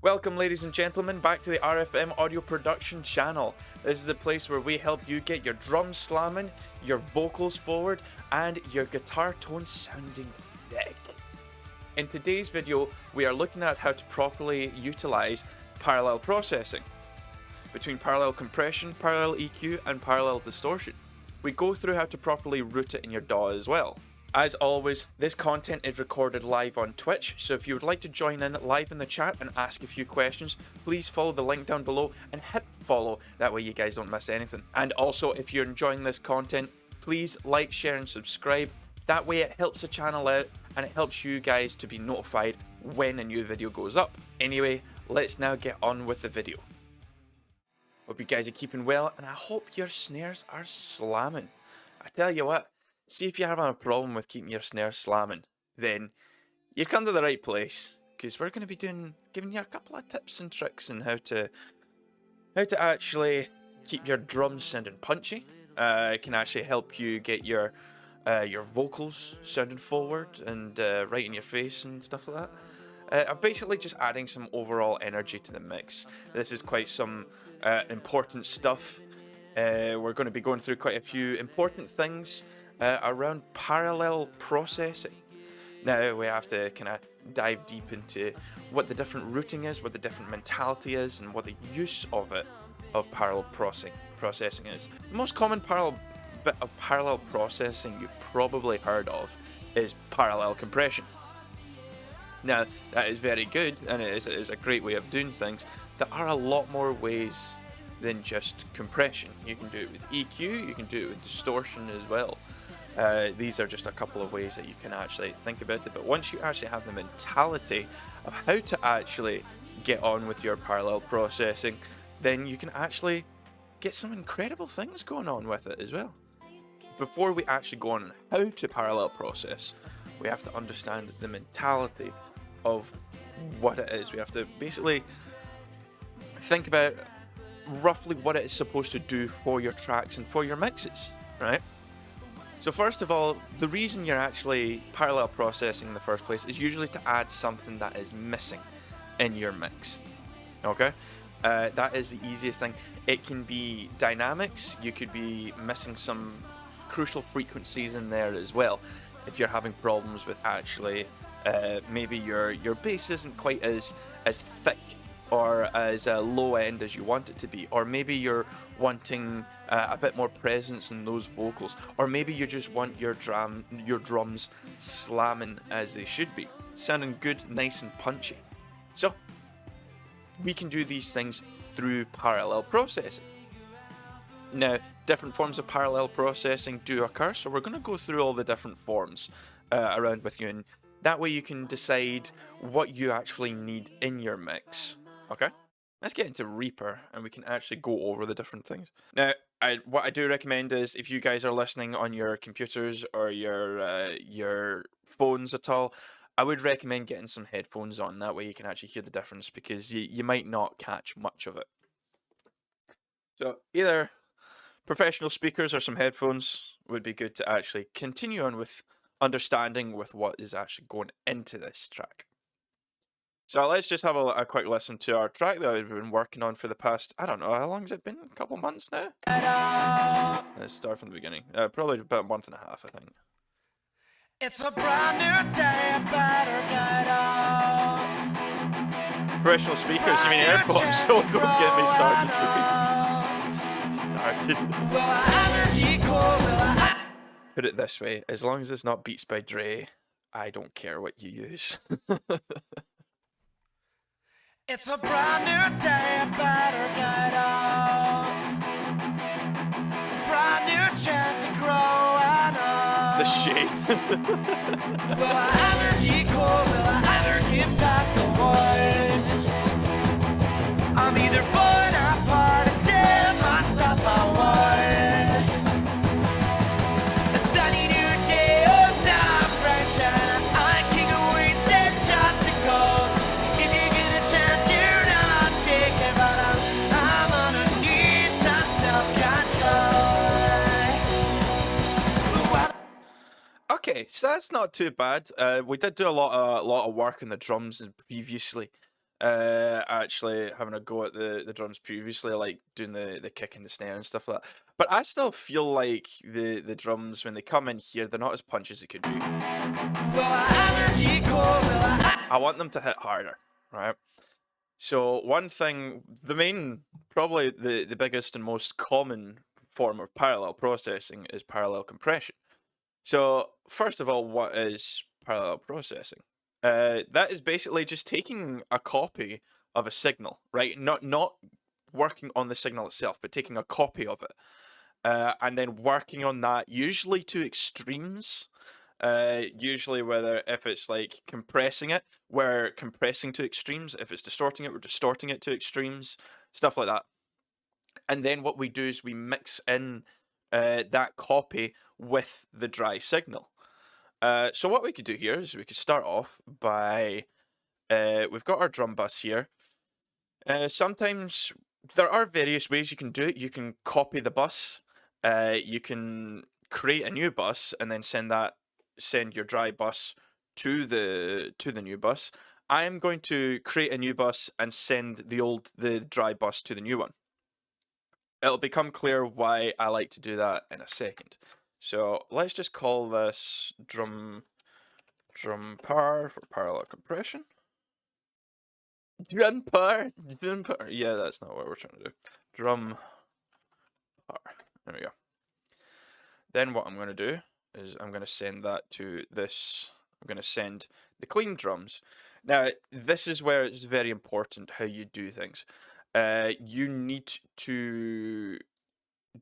Welcome, ladies and gentlemen, back to the RFM audio production channel. This is the place where we help you get your drums slamming, your vocals forward, and your guitar tones sounding thick. In today's video, we are looking at how to properly utilize parallel processing between parallel compression, parallel EQ, and parallel distortion. We go through how to properly route it in your DAW as well. As always, this content is recorded live on Twitch, so if you would like to join in live in the chat and ask a few questions, please follow the link down below and hit follow, that way you guys don't miss anything. And also, if you're enjoying this content, please like, share and subscribe, that way it helps the channel out and it helps you guys to be notified when a new video goes up. Anyway, let's now get on with the video. Hope you guys are keeping well, and I hope your snares are slamming. I tell you what, see if you're having a problem with keeping your snares slamming, then you've come to the right place, because we're going to be giving you a couple of tips and tricks on how to actually keep your drums sounding punchy. It can actually help you get your vocals sounding forward and right in your face and stuff like that. I'm basically just adding some overall energy to the mix. This is quite some important stuff. We're going to be going through quite a few important things around parallel processing. Now we have to kind of dive deep into what the different routing is, what the different mentality is, and what the use of parallel processing is. The most common bit of parallel processing you've probably heard of is parallel compression. Now, that is very good, and it is a great way of doing things. There are a lot more ways than just compression. You can do it with EQ, you can do it with distortion as well. These are just a couple of ways that you can actually think about it, but once you actually have the mentality of how to actually get on with your parallel processing, then you can actually get some incredible things going on with it as well. Before we actually go on how to parallel process, we have to understand the mentality of what it is. We have to basically think about roughly what it is supposed to do for your tracks and for your mixes, right? So first of all, the reason you're actually parallel processing in the first place is usually to add something that is missing in your mix, okay? That is the easiest thing. It can be dynamics, you could be missing some crucial frequencies in there as well. If you're having problems with actually, maybe your bass isn't quite as thick or as low end as you want it to be, or maybe you're wanting a bit more presence in those vocals, or maybe you just want your drums slamming as they should be, sounding good, nice and punchy. So we can do these things through parallel processing. Now, different forms of parallel processing do occur, so we're going to go through all the different forms around with you, and that way you can decide what you actually need in your mix. Okay? Let's get into Reaper, and we can actually go over the different things. Now, what I do recommend is, if you guys are listening on your computers or your phones at all, I would recommend getting some headphones on. That way you can actually hear the difference, because you might not catch much of it. So, either professional speakers or some headphones would be good to actually continue on with understanding with what is actually going into this track. So let's just have a quick listen to our track that we've been working on for the past, I don't know, how long has it been? A couple months now? Let's start from the beginning. Probably about a month and a half, I think. It's a brand new day, better get up. Professional speakers, you mean AirPods? So don't get me started. Put it this way, as long as it's not Beats by Dre, I don't care what you use. It's a brand new day, better get up. Brand new chance to grow and up. The shade. Will I ever get cold? Will I ever get past the one? I'm either falling apart and telling myself I won. A sunny new day, oh celebration. I kick away instead shots to cold. If you get a chance, you're not taking, but I'm gonna need some self-control. Okay, so that's not too bad. We did do a lot of work on the drums previously. actually having a go at the drums previously, like doing the kick and the snare and stuff like that. But I still feel like the drums, when they come in here, they're not as punchy as they could be. I want them to hit harder, right? So one thing, probably the biggest and most common form of parallel processing is parallel compression. So first of all, what is parallel processing? That is basically just taking a copy of a signal, right? Not working on the signal itself, but taking a copy of it, and then working on that, usually to extremes. Usually if it's like compressing it, we're compressing to extremes. If it's distorting it, we're distorting it to extremes, stuff like that. And then what we do is we mix in that copy with the dry signal. So what we could do here is we could start off by, we've got our drum bus here. Sometimes there are various ways you can do it. You can copy the bus. You can create a new bus and then send your dry bus to the new bus. I am going to create a new bus and send the dry bus to the new one. It'll become clear why I like to do that in a second. So let's just call this drum par for parallel compression. Drum par. Yeah, that's not what we're trying to do. Drum par. There we go. Then what I'm going to do is I'm going to send that to this. I'm going to send the clean drums. Now, this is where it's very important how you do things. You need to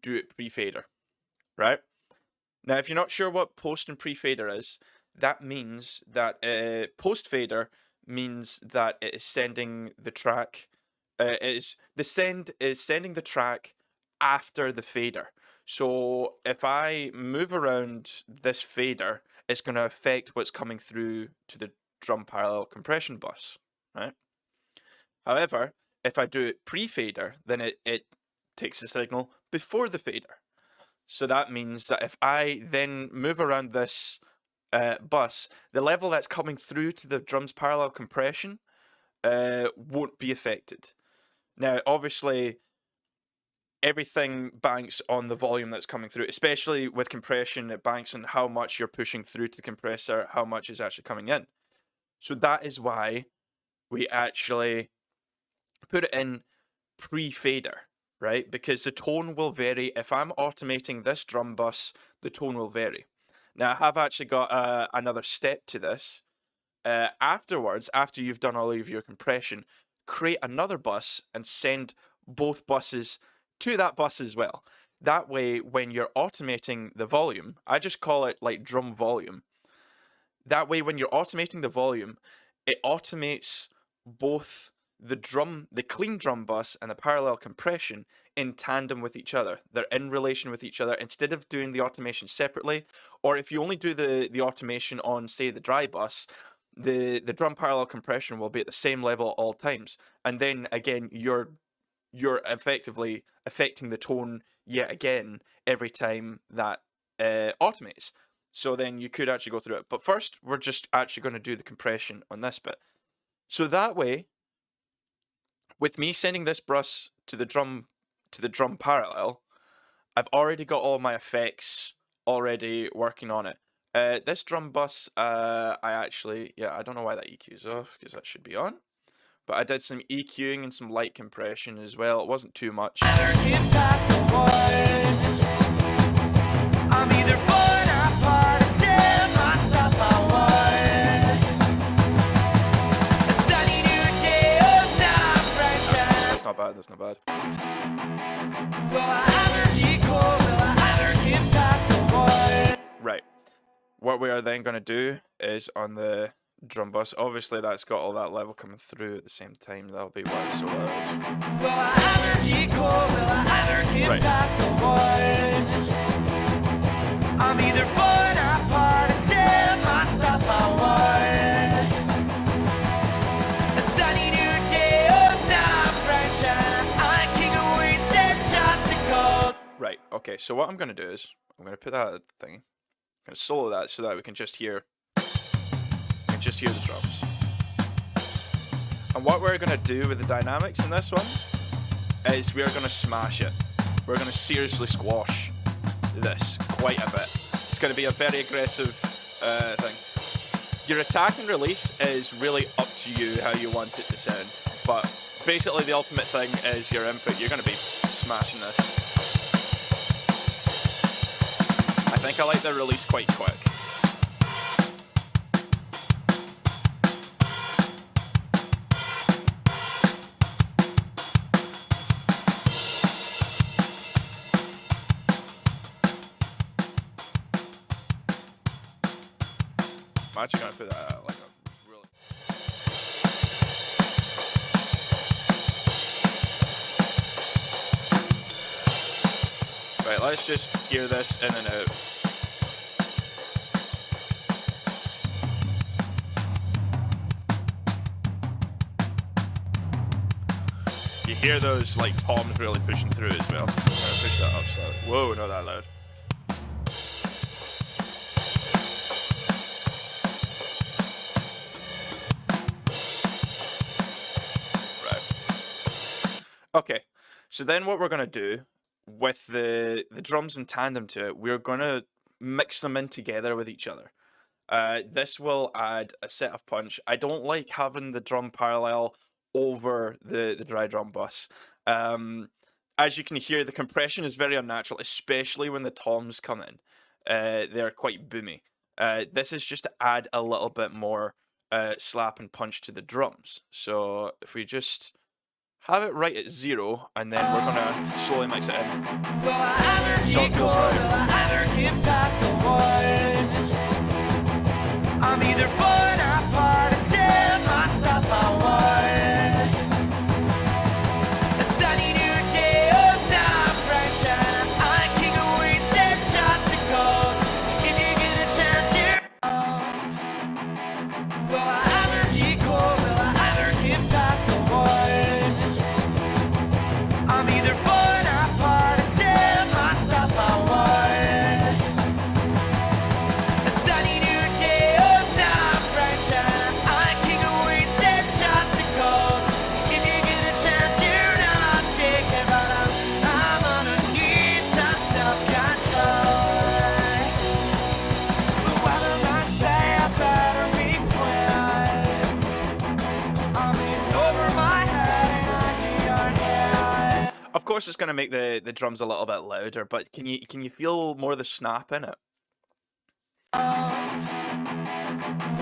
do it pre-fader, right? Now, if you're not sure what post and pre-fader is, that means that post-fader means that it is sending the track. Sending the track after the fader. So if I move around this fader, it's going to affect what's coming through to the drum parallel compression bus, right? However, if I do it pre-fader, then it takes the signal before the fader. So that means that if I then move around this bus, the level that's coming through to the drum's parallel compression won't be affected. Now, obviously, everything banks on the volume that's coming through, especially with compression. It banks on how much you're pushing through to the compressor, how much is actually coming in. So that is why we actually put it in pre-fader, right? Because the tone will vary. If I'm automating this drum bus, the tone will vary. Now, I have actually got another step to this. Afterwards, after you've done all of your compression, create another bus and send both buses to that bus as well. That way, when you're automating the volume, I just call it like drum volume. That way, when you're automating the volume, it automates both the clean drum bus and the parallel compression in tandem with each other. They're in relation with each other instead of doing the automation separately. Or if you only do the automation on, say, the dry bus, the drum parallel compression will be at the same level at all times. And then again, you're effectively affecting the tone yet again every time that automates. So then you could actually go through it. But first, we're just actually going to do the compression on this bit. So that way, with me sending this bus to the drum parallel, I've already got all my effects already working on it. This drum bus, I don't know why that EQ is off, because that should be on. But I did some EQing and some light compression as well. It wasn't too much. That's not bad, that's not bad. Right. What we are then going to do is on the drum bus, obviously that's got all that level coming through at the same time. That'll be why it's so loud. Right. I'm either falling apart or tearing myself away. A sunny new day, time sunshine. I can't waste that shot to go. Right, okay, so what I'm going to do is, I'm going to put that thing, I'm going to solo that so that we can just hear the drums. And what we're going to do with the dynamics in this one is we're going to smash it. We're going to seriously squash this quite a bit. It's going to be a very aggressive thing. Your attack and release is really up to you how you want it to sound. But basically the ultimate thing is your input. You're going to be smashing this. I think I like the release quite quick. I'm actually gonna put that like a really. Right, let's just hear this in and out. You hear those like toms really pushing through as well. I'm gonna push that up slightly. Whoa, not that loud. Okay, so then what we're going to do with the drums in tandem to it, we're going to mix them in together with each other. This will add a set of punch. I don't like having the drum parallel over the dry drum bus. As you can hear, the compression is very unnatural, especially when the toms come in. They're quite boomy. This is just to add a little bit more slap and punch to the drums. So if we just have it right at 0, and then we're gonna slowly mix it in. Don't feels right. I'm either falling apart or tearing myself apart. A sunny new day, oh, time fresh, and I can go wasted shots to cold. If you get a chance, you're will I ever get cold? Will I ever get past the one? I'm either falling apart or tearing myself apart. A sunny new day, oh, time fresh, and I can go wasted shots to cold. If you get a chance, you're not taking, but I'm underneath some self-control. The weather might say I better be quiet. I'm in over my head and I do your head. Of course, it's going to make the drums a little bit louder, but can you feel more of the snap in it? Will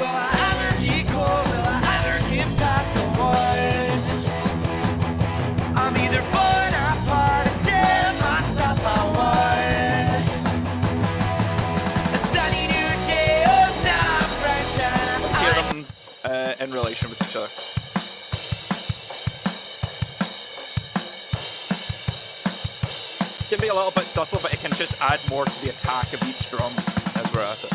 I ever get cold? Will I ever get past the one? I'm either falling apart or tearing myself apart. A sunny new day, oh, time fresh, and let's hear them in relation with each other. It can be a little bit subtle, but it can just add more to the attack of each drum as we're at it.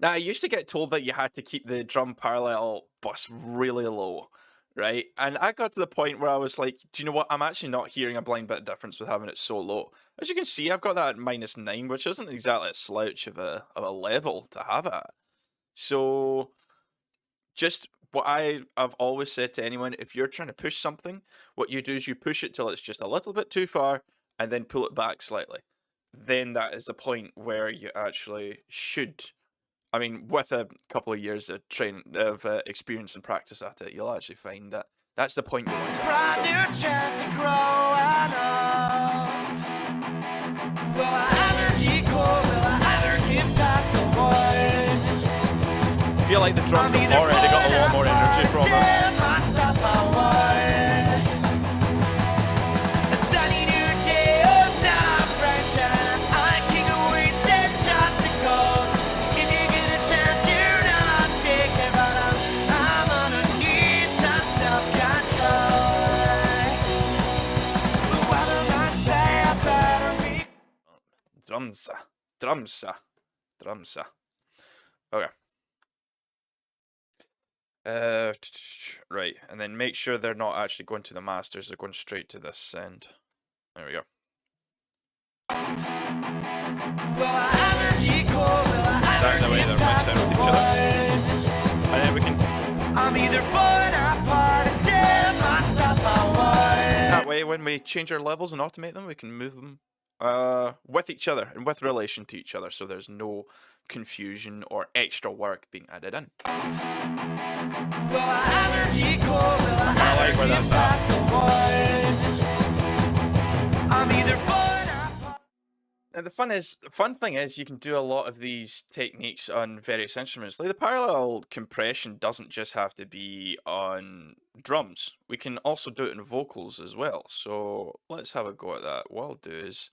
Now, I used to get told that you had to keep the drum parallel bus really low, right? And I got to the point where I was like, do you know what? I'm actually not hearing a blind bit of difference with having it so low. As you can see, I've got that at -9, which isn't exactly a slouch of a level to have it at. So, just what I've always said to anyone, if you're trying to push something, what you do is you push it till it's just a little bit too far, and then pull it back slightly. Then that is the point where you actually should. I mean, with a couple of years of experience and practice at it, you'll actually find that that's the point you want to have. So. New chance to grow and up. Will I ever get cold? Will I ever get past the one? I feel like the drums have already got a lot more energy from them. Drumsa. Okay. Right, and then make sure they're not actually going to the masters, they're going straight to this send. There we go. That way they're mixed in with each other. And then we can... I'm either falling apart when we change our levels and automate them, we can move them with each other and with relation to each other, so there's no confusion or extra work being added in. I like where that's at. And the fun thing is you can do a lot of these techniques on various instruments. Like the parallel compression doesn't just have to be on drums. We can also do it in vocals as well. So let's have a go at that. What I'll do is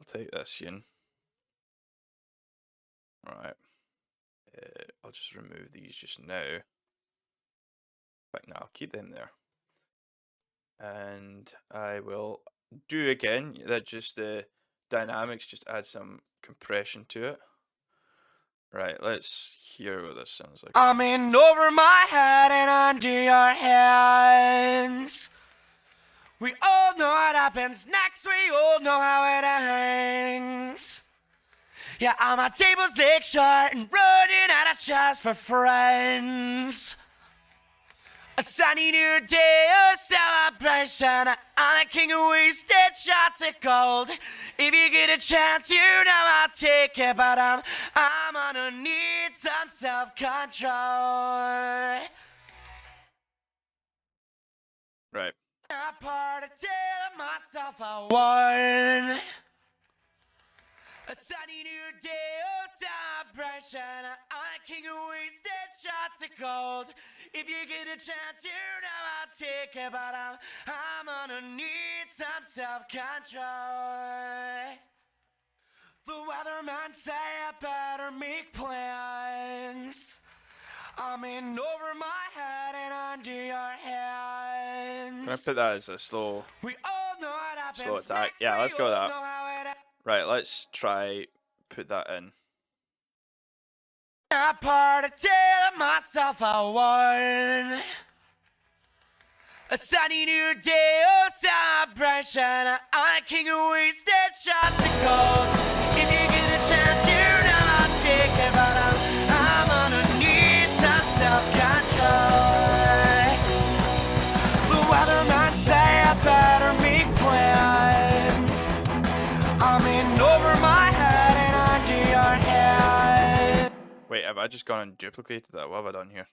I'll take this in. Alright. I'll just remove these just now. But now I'll keep them there. And I will do again that just the dynamics, just add some compression to it. Right, let's hear what this sounds like. I'm in over my head and under your hands. We all know what happens next, we all know how it ends. Yeah, I'm a table's leg short and running out of chance for friends. A sunny new day of celebration. I'm the king of wasted shots of gold. If you get a chance, you know I'll take it, but I'm gonna need some self-control. Right. I part of telling myself I won. A sunny new day of celebration. I'm the king of wasted shots of gold. If you get a chance, you know I'll take it, but I'm gonna need some self-control. The weatherman say I better make plans. I'm in over my head and under your hands. I'm gonna put that as a slow We all know what happens slow attack. next, Yeah, we let's go with all that. know how it ends. Right, let's try put that in. I part of telling myself I won. A sunny new day of celebration. I'm the king of wasted shots of gold. If you get a chance, you know I'll take it, but I'm gonna need some self-control. The weatherman say I better make plans. I'm in over my head and under your head. Wait, have I just gone and duplicated that? What have I done here?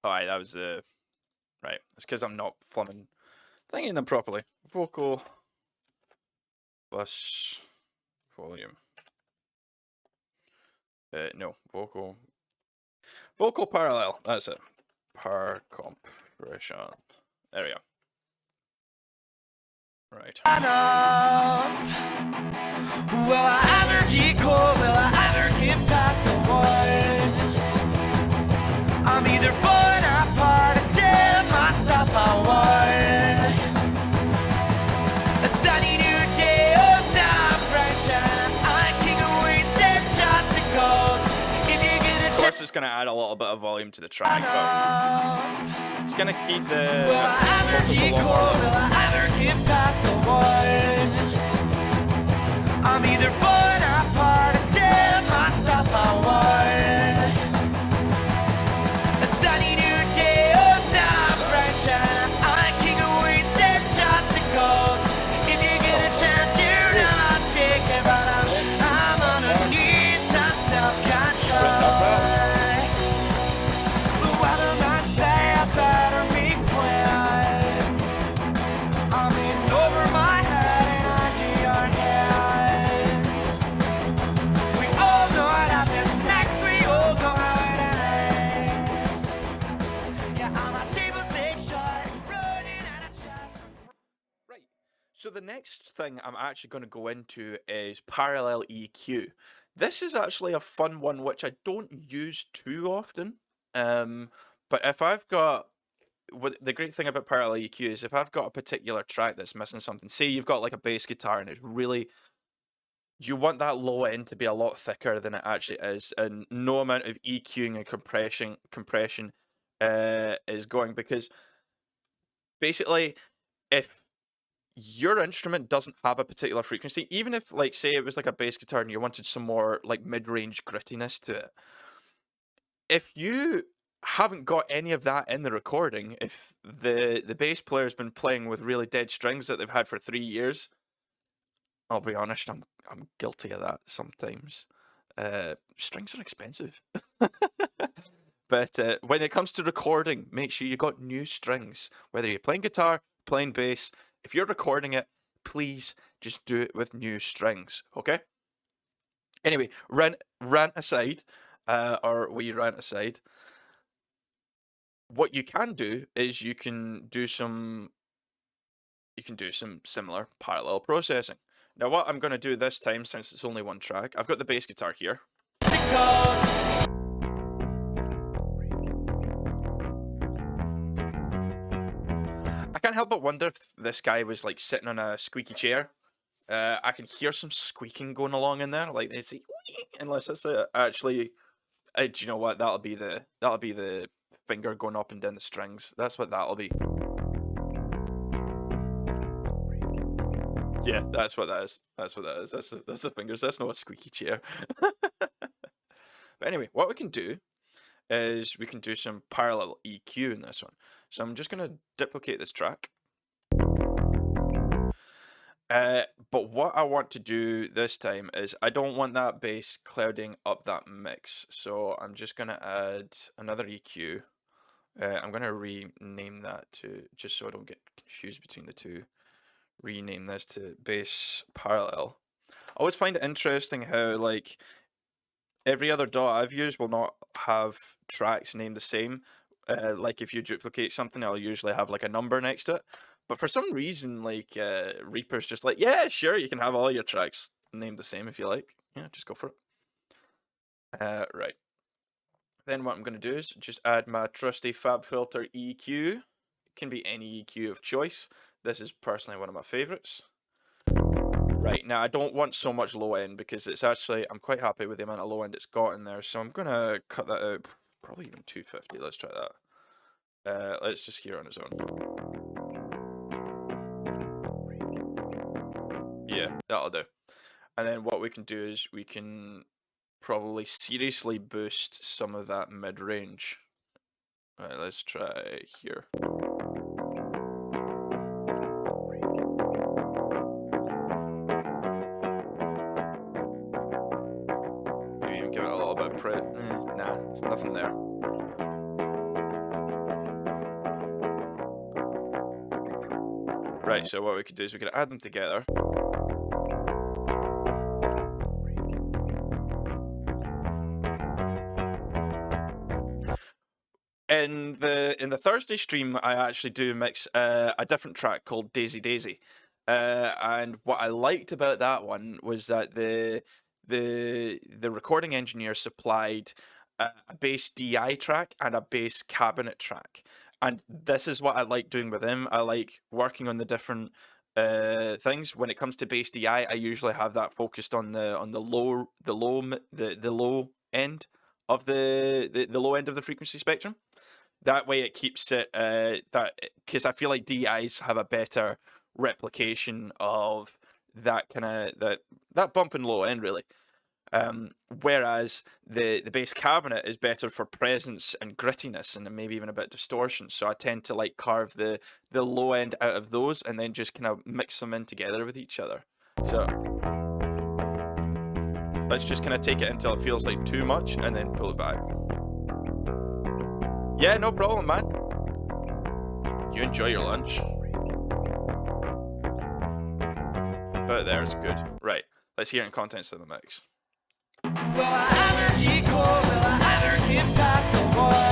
Alright, that was the... Right, it's because I'm not thinking them properly. Vocal plus volume. No, vocal parallel, that's it. Par compression. There we go. Right. Will I ever get cold? Will I ever get past the one? I'm either falling apart or telling myself I won. A sunny new day of celebration. I'm king of wasted shots of gold. If you get a Of course, it's going to add a little bit of volume to the track, but it's going to keep the will I ever vocals a get lot more cold? level. Will I ever get past the one? I'm either falling apart or telling myself I won. A sunny new day of celebration. I'm king of wasted shots of gold. If you get a chance, you know I'll take it, but I'm gonna need some self-control. The weatherman say I better make plans. I'm in over my head and under your hands. We all know what happens next, we all know how it ends. Yeah, I'm a table's leg short, running out of chance. Right. So the next thing I'm actually going to go into is parallel EQ. This is actually a fun one which I don't use too often. But if I've got the great thing about parallel EQ is if I've got a particular track that's missing something, say you've got like a bass guitar and it's really, you want that low end to be a lot thicker than it actually is, and no amount of EQing and compression is going, because basically if your instrument doesn't have a particular frequency, even if like say it was like a bass guitar and you wanted some more like mid-range grittiness to it, if you haven't got any of that in the recording, if the bass player's been playing with really dead strings that they've had for 3 years, I'll be honest, I'm guilty of that sometimes. Strings are expensive. But when it comes to recording, make sure you got new strings. Whether you're playing guitar, playing bass, if you're recording it, please just do it with new strings, okay? Anyway, rant aside, or we rant aside, what you can do is you can do some similar parallel processing. Now what I'm going to do this time, since it's only one track, I've got the bass guitar here. I can't help but wonder if this guy was like sitting on a squeaky chair. I can hear some squeaking going along in there, like it's like, unless it's actually. Do you know what? That'll be the finger going up and down the strings. That's what that'll be. Yeah, that's what that is. That's what that is. That's the fingers. That's not a squeaky chair. But anyway, what we can do is we can do some parallel EQ in this one. So I'm just going to duplicate this track. But what I want to do this time is I don't want that bass clouding up that mix. So I'm just going to add another EQ. I'm going to rename that to, just so I don't get confused between the two, rename this to bass parallel. I always find it interesting how, like, every other DAW I've used will not have tracks named the same. Like if you duplicate something, I'll usually have like a number next to it. But for some reason, like, Reaper's just like, yeah, sure, you can have all your tracks named the same if you like. Yeah, just go for it. Right. Then what I'm going to do is just add my trusty FabFilter EQ. It can be any EQ of choice. This is personally one of my favorites. Right, now I don't want so much low end because it's actually, I'm quite happy with the amount of low end it's got in there. So I'm going to cut that out, probably even 250. Let's try that. Let's just hear on its own. Yeah, that'll do. And then what we can do is we can probably seriously boost some of that mid-range. Right, let's try here. Maybe even give it a little bit of nah, there's nothing there. Right, so what we could do is we could add them together. In the Thursday stream, I actually do mix a different track called Daisy Daisy, and what I liked about that one was that the recording engineer supplied a bass DI track and a bass cabinet track, and this is what I like doing with him. I like working on the different things. When it comes to bass DI, I usually have that focused on the low end of the low end of the frequency spectrum. That way it keeps it because I feel like DIs have a better replication of that kind of that bump and low end really. Whereas the bass cabinet is better for presence and grittiness and maybe even a bit of distortion. So I tend to like carve the low end out of those and then just kind of mix them in together with each other. So let's just kind of take it until it feels like too much and then pull it back. Yeah, no problem, man. You enjoy your lunch. But there's good. Right, let's hear it in contents of the mix. Will I ever get cold? Will I ever get past the one?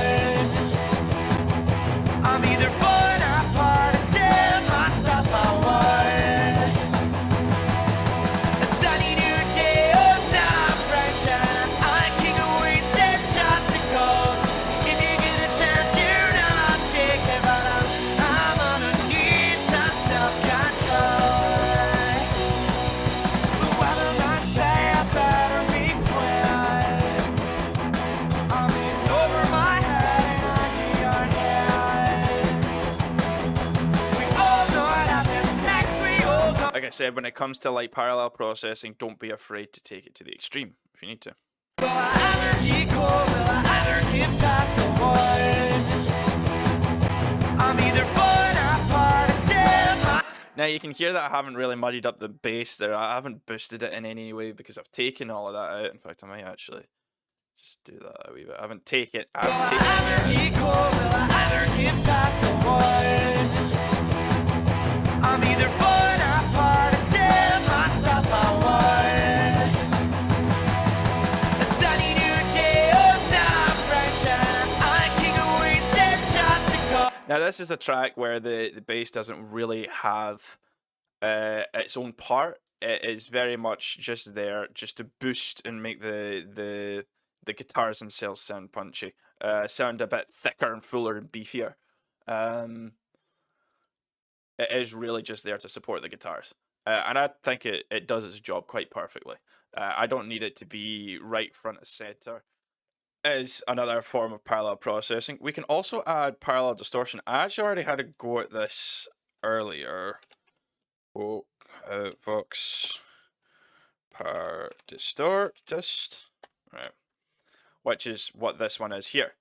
I'm either falling apart or tearing myself apart. A sunny new day, oh, time fresh, and I can't go wasted shots of gold. If you get a chance, you're not taking, but I'm gonna need some self-control. The weather might say I better be quiet. I'm in over my head and under your hands. We all know what happens next. We all know. Like I said, when it comes to like parallel processing, don't be afraid to take it to the extreme if you need to. Will I ever get cold? Will I ever get past the one? I'm either falling apart or tearing my... Now you can hear that I haven't really muddied up the bass there. I haven't boosted it in any way because I've taken all of that out. In fact, I might actually just do that a wee bit. I haven't taken it. Will I ever get cold? Will I ever get past the one? I'm either falling apart or tearing myself apart. A sunny new day, oh, celebration. I can wasted shots to go. Now this is a track where the bass doesn't really have its own part. It is very much just there just to boost and make the guitars themselves sound punchy, sound a bit thicker and fuller and beefier. It is really just there to support the guitars, and I think it does its job quite perfectly. I don't need it to be right front and center. Is another form of parallel processing. We can also add parallel distortion. I actually already had a go at this earlier. Oh, Vox par distort dist, right? Which is what this one is here.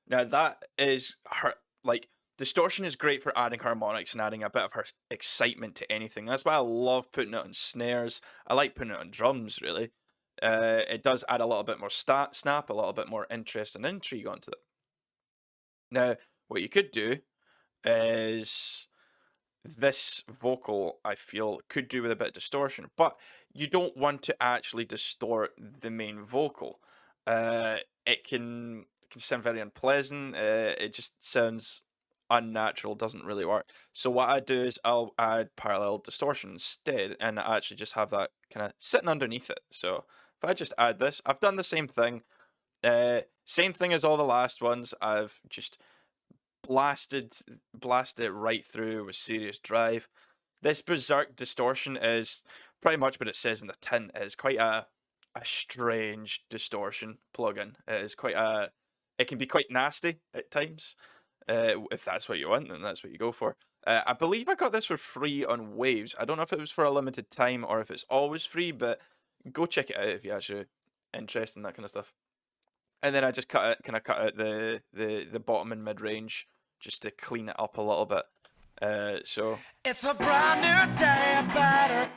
Now that is her, like, distortion is great for adding harmonics and adding a bit of her excitement to anything. That's why I love putting it on snares. I like putting it on drums, really. It does add a little bit more snap, a little bit more interest and intrigue onto it. Now, what you could do is this vocal, I feel, could do with a bit of distortion, but you don't want to actually distort the main vocal. It can sound very unpleasant. It just sounds unnatural, doesn't really work. So what I do is I'll add parallel distortion instead, and I actually just have that kind of sitting underneath it. So if I just add this, I've done the same thing. Same thing as all the last ones. I've just blasted it right through with serious drive. This berserk distortion is pretty much what it says in the tin. It is quite a strange distortion plugin. It can be quite nasty at times. If that's what you want, then that's what you go for. I believe I got this for free on Waves. I don't know if it was for a limited time or if it's always free, but go check it out if you're actually interested in that kind of stuff. And then I just cut out the bottom and mid range just to clean it up a little bit. So It's a brand new day, better.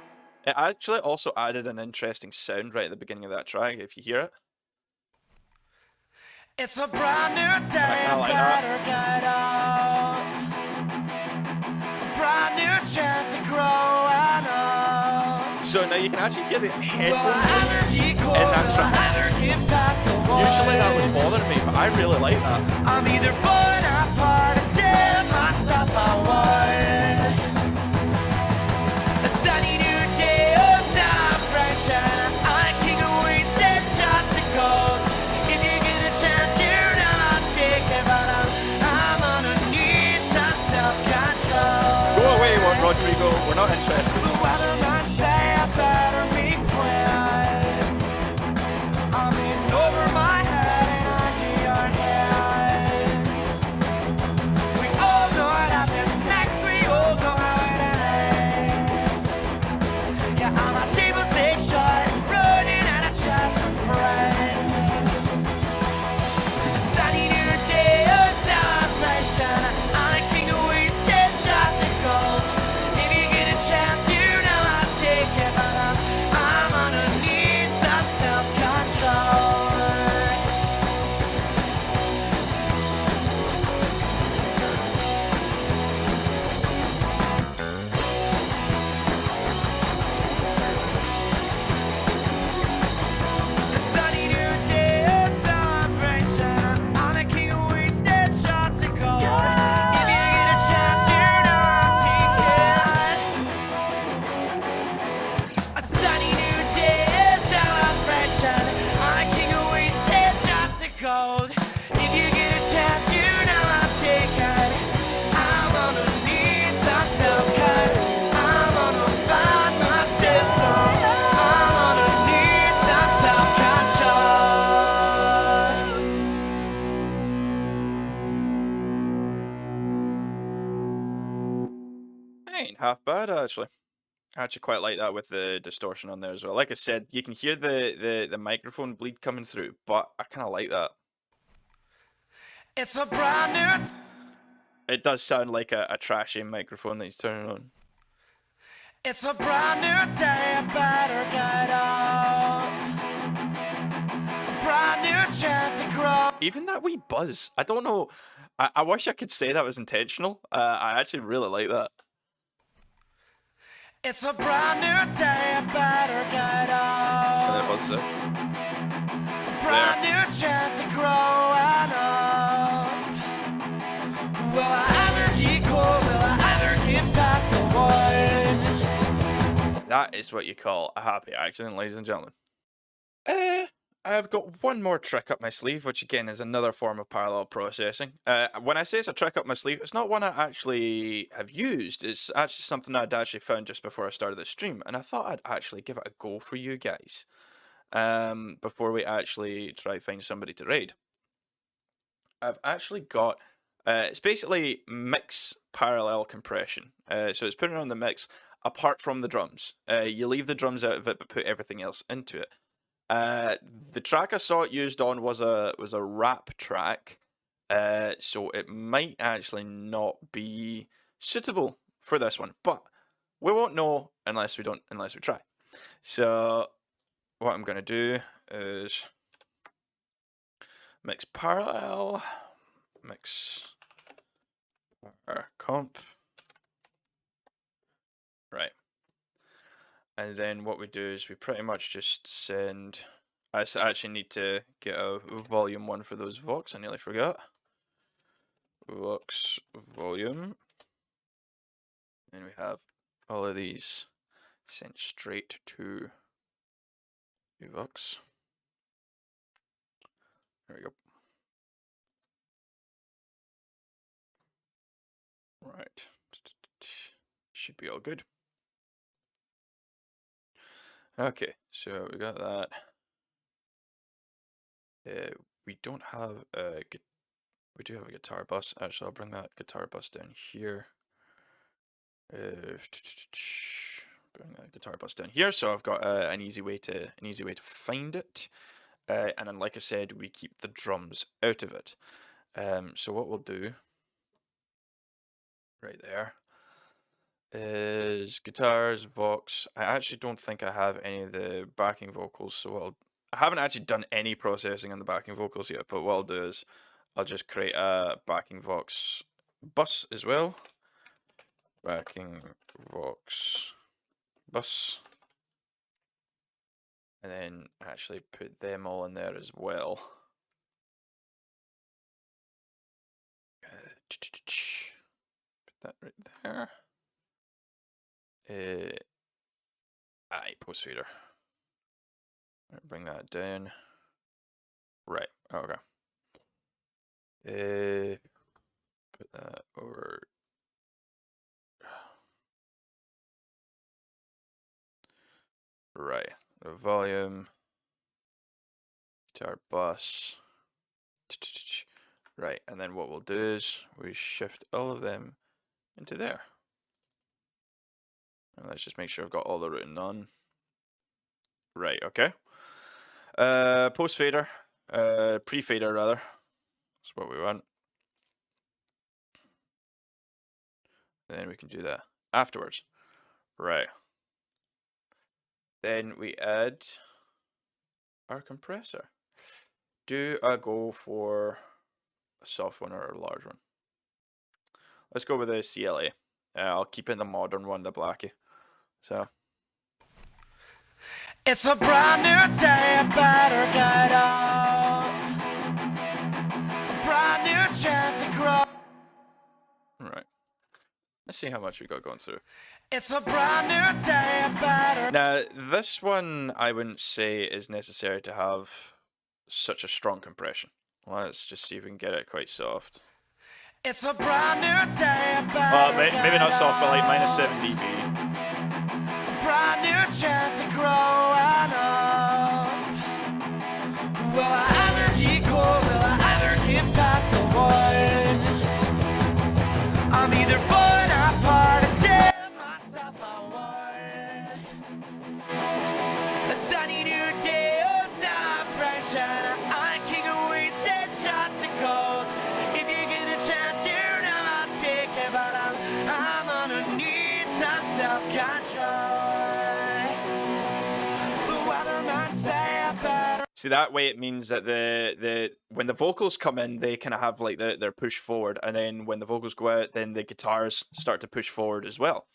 It actually also added an interesting sound right at the beginning of that track, if you hear it. It's a brand new day, kinda like that. better get up. A brand new chance of growing up. So now you can actually hear the Will headphone I ever bleeds get cold? in that Will I track. ever get past the one? Usually that would bother me, but I really like that. I'm either falling apart or tearing myself apart. A sunny new day, oh, celebration. I can wasted shots of cold. If you get a chance, you know I'll take it, but I'm gonna need some self-control. Go away, Rodrigo. We're not interested. The weatherman say I better make plans. I'm in over my head and under your hands. We all know what happens next. We all know how it ends. Yeah, I'm a table stay shut, running out of chance for friends. Sunny new day of celebration. I can wasted shots of gold. If you get a chance, you know I'll take it, but I'm gonna need some self-control. A sunny new day of celebration. I'm a king of wasted shots of gold. If you get a chance, you know I'll take it. A sunny new day of celebration. I'm a king of wasted shots of gold. If you get a chance, you know I'll take it. I'm gonna need some self-cut. I'm gonna find myself some. I'm gonna need some self-control. Ain't half bad, actually. I actually quite like that with the distortion on there as well. Like I said, you can hear the microphone bleed coming through, but I kind of like that. It's a brand new. It does sound like a trashy microphone that he's turning on. It's a brand new day, better get up. A brand new chance to grow. Even that wee buzz, I don't know. I wish I could say that was intentional. I actually really like that. It's a brand new day, better get up. There buzzes it. A brand new chance to grow and up. Will I ever get cold? Will I ever get past the one? That is what you call a happy accident, ladies and gentlemen. I've got one more trick up my sleeve, which again is another form of parallel processing. When I say it's a trick up my sleeve, it's not one I actually have used. It's actually something I'd actually found just before I started the stream, and I thought I'd actually give it a go for you guys before we actually try to find somebody to raid. I've actually got, it's basically mix parallel compression. So it's putting on the mix apart from the drums. You leave the drums out of it, but put everything else into it. The track I saw it used on was a rap track, so it might actually not be suitable for this one, but we won't know unless we try. So what I'm gonna do is mix parallel, mix our comp, right. And then what we do is we pretty much just send. I actually need to get a volume 1 for those Vox. I nearly forgot. Vox volume. And we have all of these sent straight to Vox. There we go. Right. Should be all good. Okay, so we got that. We don't have a we do have a guitar bus. Actually, I'll bring that guitar bus down here. Bring that guitar bus down here. So I've got an easy way to find it. And then, like I said, we keep the drums out of it. So what we'll do right there is guitars, Vox. I actually don't think I have any of the backing vocals, so I haven't actually done any processing on the backing vocals yet, but what I'll do is I'll just create a backing Vox bus as well. Backing Vox bus. And then actually put them all in there as well. Put that right there. Post feeder. Bring that down. Right. Okay. Put that over. Right. The volume. Guitar bus. Right. And then what we'll do is we shift all of them into there. And let's just make sure I've got all the routing on. Right, okay. Post fader, pre-fader rather. That's what we want. And then we can do that afterwards. Right. Then we add our compressor. Do I go for a soft one or a large one? Let's go with the CLA. I'll keep in the modern one, the Blackie. So. It's a brand new day, better get up. A brand new chance to grow. Right. Let's see how much we got going through. It's a brand new day, better. Now, this one I wouldn't say is necessary to have such a strong compression. Let's just see if we can get it quite soft. It's a brand new day, better. Well, maybe not soft, but like -7 dB. Brand new chance to grow and up. Will I ever get cold? Will I ever get past the one? I'm either falling apart or tear myself I want. See, that way it means that the when the vocals come in, they kind of have like their push forward, and then when the vocals go out, then the guitars start to push forward as well.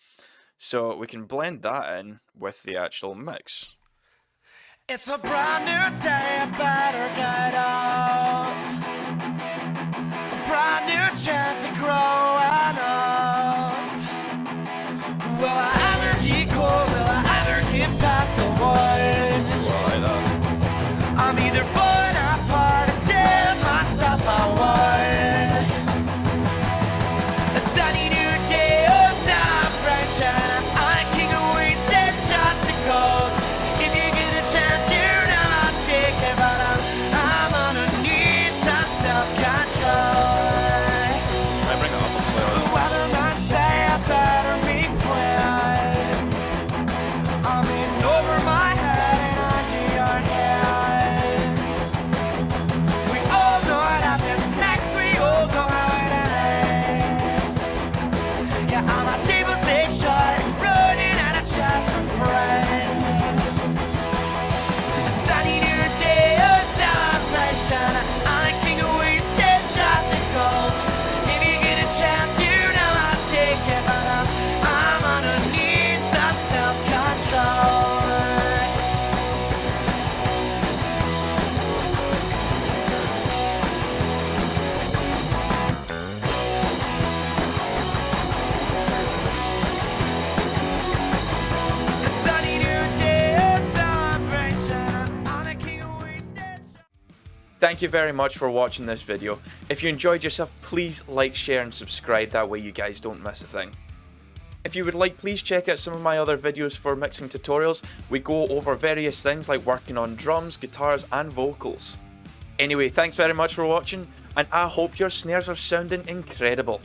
So we can blend that in with the actual mix. It's a brand new day, better get up. A brand new chance to grow and up. Will I ever get cold? Will I ever get past the one? Well, I like that. I'm either falling apart or tearing myself I won. A sunny new day of celebration. I can't go wasted shots of gold. If you get a chance, you know I'll take it, but I'm gonna need some self-control. I bring it up a The little. weatherman say I better make plans. I'm in over my head and under your hands. We all know what happens next. We all know how it ends. Yeah, all my tables stay shut, running out of chance for friends. A sunny new day of celebration. I can go wasted shots of gold. If you get a chance, you know I'll take it, but I'm gonna need some self-control. A sunny new day of celebration. I'm a king of wasted. Thank you very much for watching this video. If you enjoyed yourself, please like, share and subscribe, that way you guys don't miss a thing. If you would like, please check out some of my other videos for mixing tutorials. We go over various things like working on drums, guitars and vocals. Anyway, thanks very much for watching, and I hope your snares are sounding incredible.